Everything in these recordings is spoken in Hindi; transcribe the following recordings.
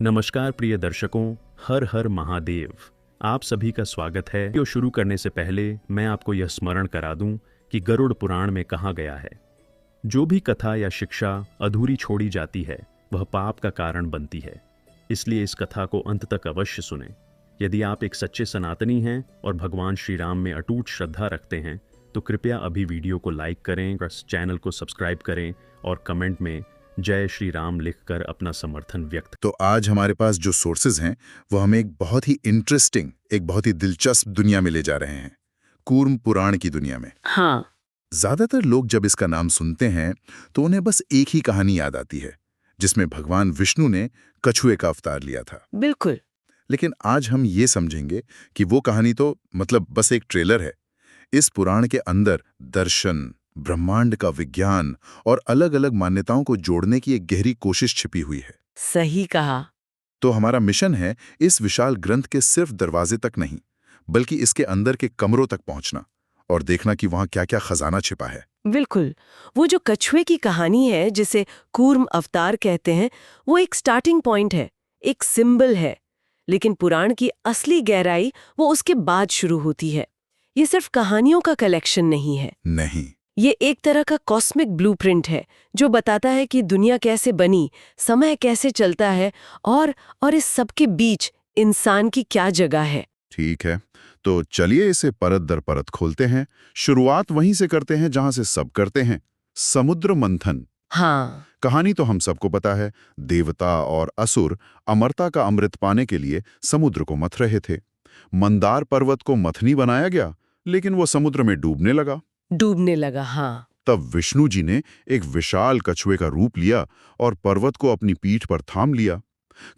नमस्कार प्रिय दर्शकों, हर हर महादेव। आप सभी का स्वागत है। वीडियो शुरू करने से पहले मैं आपको यह स्मरण करा दूं कि गरुड़ पुराण में कहा गया है, जो भी कथा या शिक्षा अधूरी छोड़ी जाती है वह पाप का कारण बनती है। इसलिए इस कथा को अंत तक अवश्य सुनें। यदि आप एक सच्चे सनातनी हैं और भगवान श्री राम में अटूट श्रद्धा रखते हैं तो कृपया अभी वीडियो को लाइक करें, चैनल को सब्सक्राइब करें और कमेंट में जय श्री राम लिखकर अपना समर्थन व्यक्त। तो आज हमारे पास जो सोर्सेज हैं वो हमें एक बहुत ही इंटरेस्टिंग, एक बहुत ही दिलचस्प दुनिया में ले जा रहे हैं, कूर्म पुराण की दुनिया में। हाँ। ज्यादातर लोग जब इसका नाम सुनते हैं तो उन्हें बस एक ही कहानी याद आती है, जिसमें भगवान विष्णु ने कछुए का अवतार लिया था। बिल्कुल। लेकिन आज हम ये समझेंगे कि वो कहानी तो बस एक ट्रेलर है। इस पुराण के अंदर दर्शन, ब्रह्मांड का विज्ञान और अलग अलग मान्यताओं को जोड़ने की एक गहरी कोशिश छिपी हुई है। सही कहा। तो हमारा मिशन है इस विशाल ग्रंथ के सिर्फ दरवाजे तक नहीं, बल्कि इसके अंदर के कमरों तक पहुंचना और देखना कि वहां क्या क्या खजाना छिपा है। बिल्कुल। वो जो कछुए की कहानी है, जिसे कूर्म अवतार कहते हैं, वो एक स्टार्टिंग पॉइंट है, एक सिंबल है। लेकिन पुराण की असली गहराई वो उसके बाद शुरू होती है। ये सिर्फ कहानियों का कलेक्शन नहीं है। नहीं, ये एक तरह का कॉस्मिक ब्लूप्रिंट है जो बताता है कि दुनिया कैसे बनी, समय कैसे चलता है और इस सब के बीच इंसान की क्या जगह है। ठीक है, तो चलिए इसे परत दर परत खोलते हैं। शुरुआत वहीं से करते हैं जहां से सब करते हैं, समुद्र मंथन। हाँ। कहानी तो हम सबको पता है, देवता और असुर अमरता का अमृत पाने के लिए समुद्र को मथ रहे थे। मंदार पर्वत को मथनी बनाया गया, लेकिन वो समुद्र में डूबने लगा। हाँ। तब विष्णु जी ने एक विशाल कछुए का रूप लिया और पर्वत को अपनी पीठ पर थाम लिया।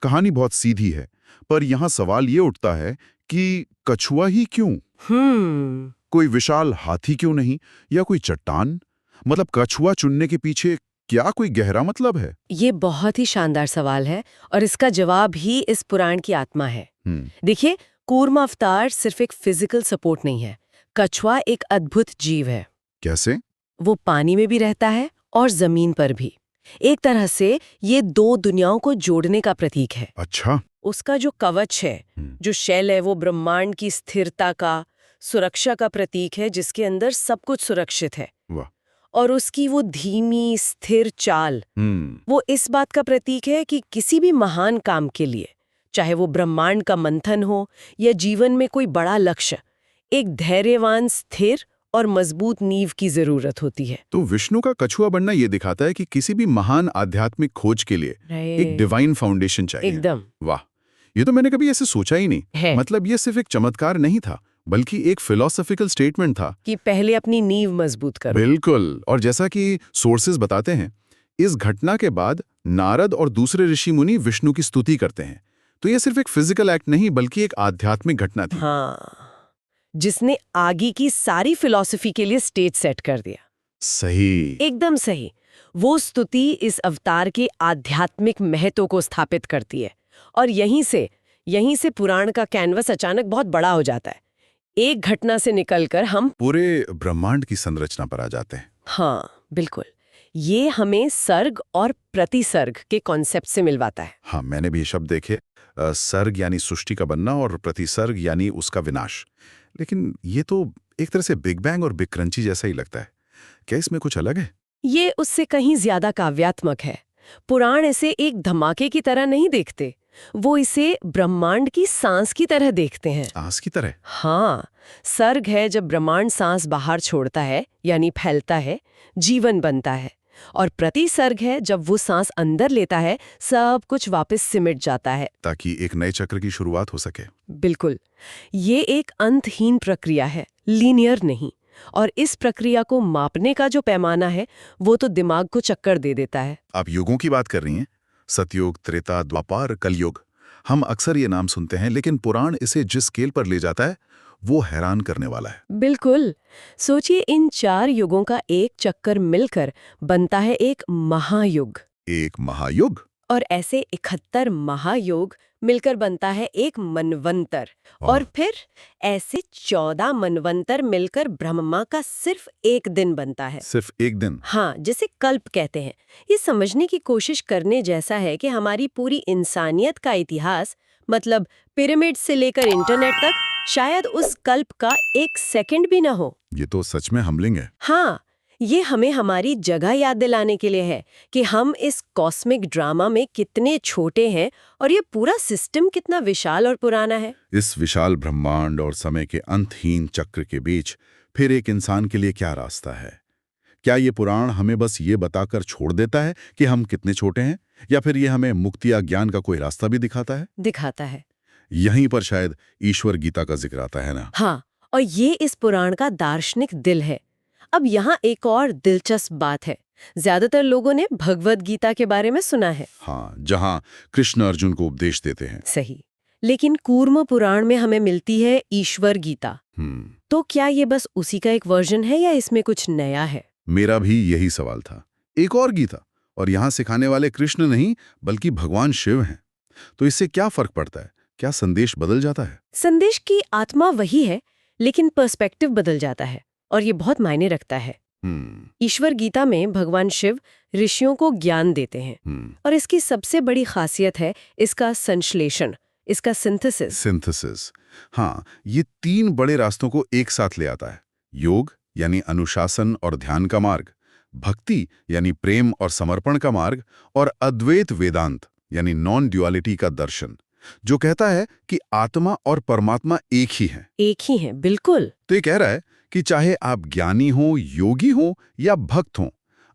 कहानी बहुत सीधी है, पर यहाँ सवाल ये उठता है कि कछुआ ही क्यों? कोई विशाल हाथी क्यों नहीं, या कोई चट्टान? कछुआ चुनने के पीछे क्या कोई गहरा मतलब है? ये बहुत ही शानदार सवाल है और इसका जवाब ही इस पुराण की आत्मा है। देखिए, कूर्म अवतार सिर्फ एक फिजिकल सपोर्ट नहीं है। कछुआ एक अद्भुत जीव है। कैसे? वो पानी में भी रहता है और जमीन पर भी। एक तरह से ये दो दुनियाओं को जोड़ने का प्रतीक है। अच्छा। उसका जो कवच है, जो शैल है, वो ब्रह्मांड की स्थिरता का, सुरक्षा का प्रतीक है, जिसके अंदर सब कुछ सुरक्षित है। वाह। और उसकी वो धीमी स्थिर चाल, वो इस बात का प्रतीक है कि किसी भी महान काम के लिए, चाहे वो ब्रह्मांड का मंथन हो या जीवन में कोई बड़ा लक्ष्य, एक धैर्यवान, स्थिर और मजबूत नींव की जरूरत होती है। तो विष्णु का कछुआ बनना ये दिखाता है कि किसी भी महान आध्यात्मिक खोज के लिए एक डिवाइन फाउंडेशन चाहिए। एकदम। वाह, ये तो मैंने कभी ऐसे सोचा ही नहीं है। ये सिर्फ एक चमत्कार नहीं था, बल्कि एक फिलोसॉफिकल स्टेटमेंट था कि पहले अपनी नींव मजबूत करो। बिल्कुल। और जैसा कि सोर्सेज बताते हैं, इस घटना के बाद नारद और दूसरे ऋषि मुनि विष्णु की स्तुति करते हैं। तो ये सिर्फ एक फिजिकल एक्ट नहीं, बल्कि एक आध्यात्मिक घटना थी। हाँ, जिसने आगे की सारी फिलॉसफी के लिए स्टेज सेट कर दिया। सही, एकदम सही। वो स्तुति इस अवतार के आध्यात्मिक महत्व को स्थापित करती है और यहीं से पुराण का कैनवस अचानक बहुत बड़ा हो जाता है। एक घटना से निकलकर हम पूरे ब्रह्मांड की संरचना पर आ जाते हैं। हाँ, बिल्कुल। ये हमें सर्ग और प्रतिसर्ग के कॉन्सेप्ट से मिलवाता है। हाँ, मैंने भी ये शब्द देखे, सर्ग यानी सृष्टि का बनना और प्रतिसर्ग यानी उसका विनाश। लेकिन ये तो एक तरह से बिग बैंग और बिग क्रंची जैसा ही लगता है। क्या इसमें कुछ अलग है? ये उससे कहीं ज्यादा काव्यात्मक है। पुराण इसे एक धमाके की तरह नहीं देखते, वो इसे ब्रह्मांड की सांस की तरह देखते हैं। सांस की तरह? हाँ, सर्ग है जब ब्रह्मांड सांस बाहर छोड़ता है, यानी फैलता है, जीवन बनता है। और प्रतिसर्ग है जब वो सांस अंदर लेता है, सब कुछ वापस सिमट जाता है, ताकि एक नए चक्र की शुरुआत हो सके। बिल्कुल। ये एक अंतहीन प्रक्रिया है, लीनियर नहीं। और इस प्रक्रिया को मापने का जो पैमाना है, वो तो दिमाग को चक्कर दे देता है। आप युगों की बात कर रही हैं, सतयुग, त्रेता, द्वापर, कलयुग। हम अक्सर ये नाम सुनते हैं, लेकिन पुराण इसे जिस स्केल पर ले जाता है वो हैरान करने वाला है। बिल्कुल। सोचिए, इन 4 युगों का एक चक्कर मिलकर बनता है एक महायुग। एक महायुग? और ऐसे 71 महायोग मिलकर बनता है एक मनवंतर। और फिर ऐसे 14 मनवंतर मिलकर ब्रह्मा का सिर्फ एक दिन बनता है। सिर्फ एक दिन? हाँ, जिसे कल्प कहते हैं। ये समझने की कोशिश करने जैसा है कि हमारी पूरी इंसानियत का इतिहास, मतलब पिरामिड से लेकर इंटरनेट तक, शायद उस कल्प का एक सेकंड भी ना हो। ये तो सच में हम्बलिंग है। हाँ, ये हमें हमारी जगह याद दिलाने के लिए है कि हम इस कॉस्मिक ड्रामा में कितने छोटे हैं और ये पूरा सिस्टम कितना विशाल और पुराना है। इस विशाल ब्रह्मांड और समय के अंतहीन चक्र के बीच फिर एक इंसान के लिए क्या रास्ता है? क्या ये पुराण हमें बस ये बताकर छोड़ देता है कि हम कितने छोटे हैं, या फिर ये हमें मुक्ति या ज्ञान का कोई रास्ता भी दिखाता है? दिखाता है। यहीं पर शायद ईश्वर गीता का जिक्र आता है ना? हाँ, और ये इस पुराण का दार्शनिक दिल है। अब यहाँ एक और दिलचस्प बात है। ज्यादातर लोगों ने भगवद गीता के बारे में सुना है। हाँ, जहाँ कृष्ण अर्जुन को उपदेश देते हैं। सही। लेकिन कूर्म पुराण में हमें मिलती है ईश्वर गीता। तो क्या ये बस उसी का एक वर्जन है या इसमें कुछ नया है? मेरा भी यही सवाल था। एक और गीता, और यहाँ सिखाने वाले कृष्ण नहीं बल्कि भगवान शिव हैं। तो इससे क्या फर्क पड़ता है? क्या संदेश बदल जाता है? संदेश की आत्मा वही है, लेकिन पर्सपेक्टिव बदल जाता है, और ये बहुत मायने रखता है। ईश्वर गीता में भगवान शिव ऋषियों को ज्ञान देते हैं, और इसकी सबसे बड़ी खासियत है इसका संश्लेषण, इसका सिंथेसिस। हाँ, ये 3 बड़े रास्तों को एक साथ ले आता है। योग यानी अनुशासन और ध्यान का मार्ग, भक्ति यानी प्रेम और समर्पण का मार्ग, और अद्वैत वेदांत यानी नॉन ड्युअलिटी का दर्शन, जो कहता है कि आत्मा और परमात्मा एक ही हैं। एक ही हैं, बिल्कुल। तो ये कह रहा है कि चाहे आप ज्ञानी हो, योगी हो या भक्त हो,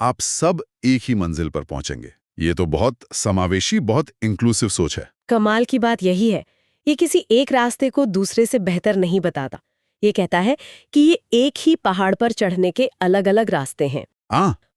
आप सब एक ही मंजिल पर पहुंचेंगे। ये तो बहुत समावेशी, बहुत इंक्लूसिव सोच है। कमाल की बात यही है, ये किसी एक रास्ते को दूसरे से बेहतर नहीं बताता। ये कहता है कि ये एक ही पहाड़ पर चढ़ने के अलग-अलग रास्ते हैं।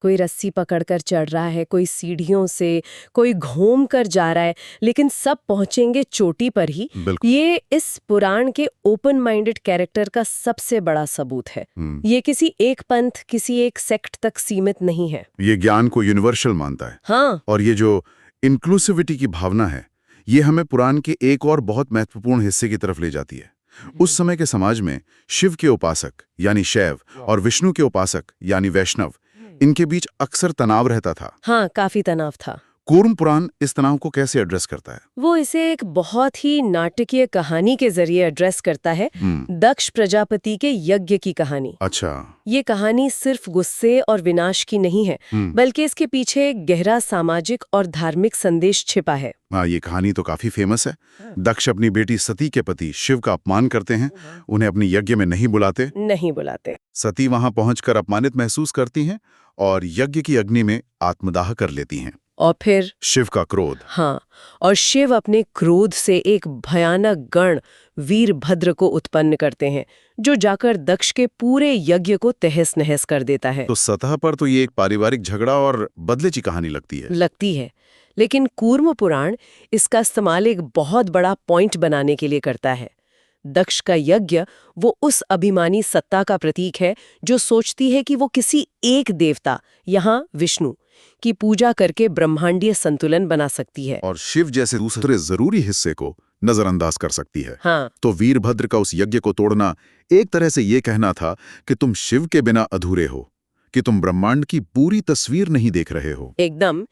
कोई रस्सी पकड़कर चढ़ रहा है, कोई सीढ़ियों से, कोई घूम कर जा रहा है, लेकिन सब पहुंचेंगे चोटी पर ही। ये इस पुराण के ओपन माइंडेड कैरेक्टर का सबसे बड़ा सबूत है। ये किसी एक पंथ, किसी एक सेक्ट तक सीमित नहीं है। ये ज्ञान को यूनिवर्सल मानता है। हाँ। और ये जो इंक्लूसिविटी की भावना है, ये हमें पुराण के एक और बहुत महत्वपूर्ण हिस्से की तरफ ले जाती है। उस समय के समाज में शिव के उपासक यानी शैव और विष्णु के उपासक यानी वैष्णव, इनके बीच अक्सर तनाव रहता था। हाँ, काफी तनाव था। कूर्म पुराण इस तनाव को कैसे एड्रेस करता है? वो इसे एक बहुत ही नाटकीय कहानी के जरिए एड्रेस करता है। दक्ष प्रजापति के यज्ञ की कहानी। अच्छा। ये कहानी सिर्फ गुस्से और विनाश की नहीं है, बल्कि इसके पीछे एक गहरा सामाजिक और धार्मिक संदेश छिपा है। हाँ, ये कहानी तो काफी फेमस है। दक्ष अपनी बेटी सती के पति शिव का अपमान करते हैं, उन्हें अपने यज्ञ में नहीं बुलाते। सती वहां पहुंचकर अपमानित महसूस करती हैं और यज्ञ की अग्नि में आत्मदाह कर लेती हैं। और फिर शिव का क्रोध। हाँ, और शिव अपने क्रोध से एक भयानक गण वीरभद्र को उत्पन्न करते हैं, जो जाकर दक्ष के पूरे यज्ञ को तहस नहस कर देता है। तो सतह पर तो ये एक पारिवारिक झगड़ा और बदले की कहानी लगती है। लेकिन कूर्म पुराण इसका इस्तेमाल एक बहुत बड़ा पॉइंट बनाने के लिए करता है। दक्ष का यज्ञ वो उस अभिमानी सत्ता का प्रतीक है जो सोचती है कि वो किसी एक देवता, यहाँ विष्णु, की पूजा करके ब्रह्मांडीय संतुलन बना सकती है और शिव जैसे दूसरे जरूरी हिस्से को नजरअंदाज कर सकती है। हाँ। तो वीरभद्र का उस यज्ञ को तोड़ना एक तरह से ये कहना था कि तुम शिव के बिना अधूरे हो, कि तुम ब्रह्मांड की पूरी तस्वीर नहीं देख रहे हो। एकदम।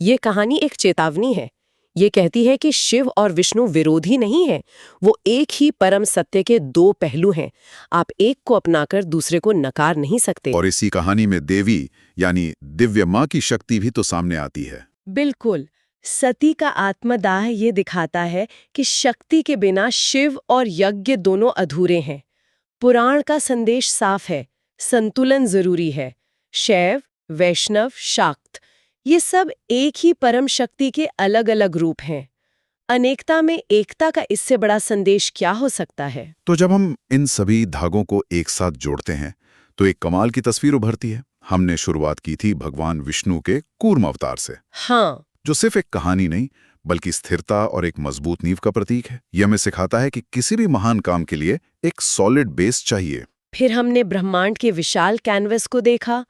ये कहानी एक चेतावनी है। ये कहती है कि शिव और विष्णु विरोधी नहीं है, वो एक ही परम सत्य के 2 पहलू हैं। आप एक को अपनाकर दूसरे को नकार नहीं सकते। और इसी कहानी में देवी यानी दिव्य माँ की शक्ति भी तो सामने आती है। बिल्कुल। सती का आत्मदाह ये दिखाता है कि शक्ति के बिना शिव और यज्ञ दोनों अधूरे हैं। पुराण का संदेश साफ है, संतुलन जरूरी है। शैव, वैष्णव, शाक्त, ये सब एक ही परम शक्ति के अलग अलग रूप हैं। अनेकता में एकता का इससे बड़ा संदेश क्या हो सकता है? तो जब हम इन सभी धागों को एक साथ जोड़ते हैं तो एक कमाल की तस्वीर उभरती है। हमने शुरुआत की थी भगवान विष्णु के कूर्म अवतार से। हाँ। जो सिर्फ एक कहानी नहीं बल्कि स्थिरता और एक मजबूत नींव का प्रतीक है। यह हमें सिखाता है कि किसी भी महान काम के लिए एक सॉलिड बेस चाहिए। फिर हमने ब्रह्मांड के विशाल कैनवस को देखा,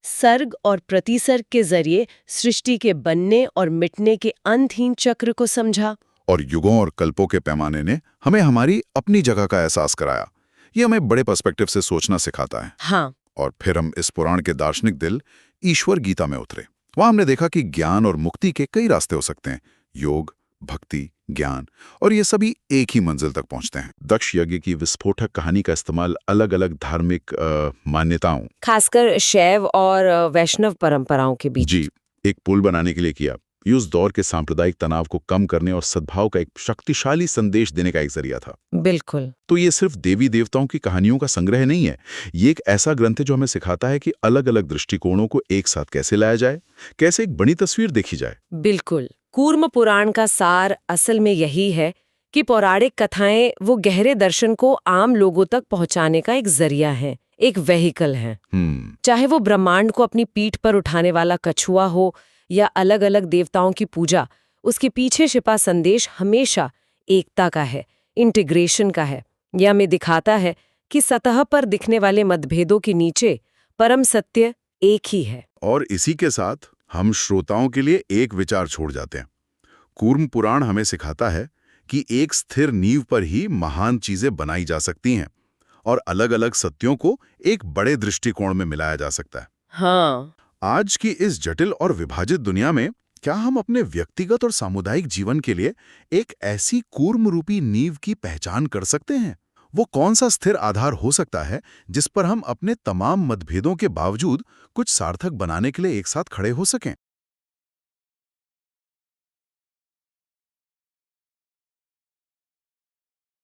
सर्ग और प्रतिसर्ग के जरिए सृष्टि के बनने और मिटने के अंतहीन चक्र को समझा। और युगों और कल्पों के पैमाने ने हमें हमारी अपनी जगह का एहसास कराया। ये हमें बड़े पर्सपेक्टिव से सोचना सिखाता है। हाँ, और फिर हम इस पुराण के दार्शनिक दिल ईश्वर गीता में उतरे। वहां हमने देखा कि ज्ञान और मुक्ति के कई रास्ते हो सकते हैं, योग, भक्ति, ज्ञान, और ये सभी एक ही मंजिल तक पहुंचते हैं। दक्ष यज्ञ की विस्फोटक कहानी का इस्तेमाल अलग अलग धार्मिक मान्यताओं, खासकर शैव और वैष्णव परंपराओं के बीच जी, एक पुल बनाने के लिए किया। ये उस दौर के सांप्रदायिक तनाव को कम करने और सद्भाव का एक शक्तिशाली संदेश देने का एक जरिया था। बिल्कुल। तो ये सिर्फ देवी देवताओं की कहानियों का संग्रह नहीं है, ये एक ऐसा ग्रंथ है जो हमें सिखाता है कि अलग अलग दृष्टिकोणों को एक साथ कैसे लाया जाए, कैसे एक बड़ी तस्वीर देखी जाए। बिल्कुल। कूर्म पुराण का सार असल में यही है कि पौराणिक कथाएं वो गहरे दर्शन को आम लोगों तक पहुंचाने का एक जरिया है, एक वेहिकल है। चाहे वो ब्रह्मांड को अपनी पीठ पर उठाने वाला कछुआ हो या अलग अलग देवताओं की पूजा, उसके पीछे छिपा संदेश हमेशा एकता का है, इंटीग्रेशन का है। यह हमें दिखाता है कि सतह पर दिखने वाले मतभेदों के नीचे परम सत्य एक ही है। और इसी के साथ हम श्रोताओं के लिए एक विचार छोड़ जाते हैं। कूर्म पुराण हमें सिखाता है कि एक स्थिर नींव पर ही महान चीजें बनाई जा सकती हैं और अलग अलग सत्यों को एक बड़े दृष्टिकोण में मिलाया जा सकता है। हाँ, आज की इस जटिल और विभाजित दुनिया में क्या हम अपने व्यक्तिगत और सामुदायिक जीवन के लिए एक ऐसी कूर्म रूपी नींव की पहचान कर सकते हैं? वो कौन सा स्थिर आधार हो सकता है जिस पर हम अपने तमाम मतभेदों के बावजूद कुछ सार्थक बनाने के लिए एक साथ खड़े हो सकें?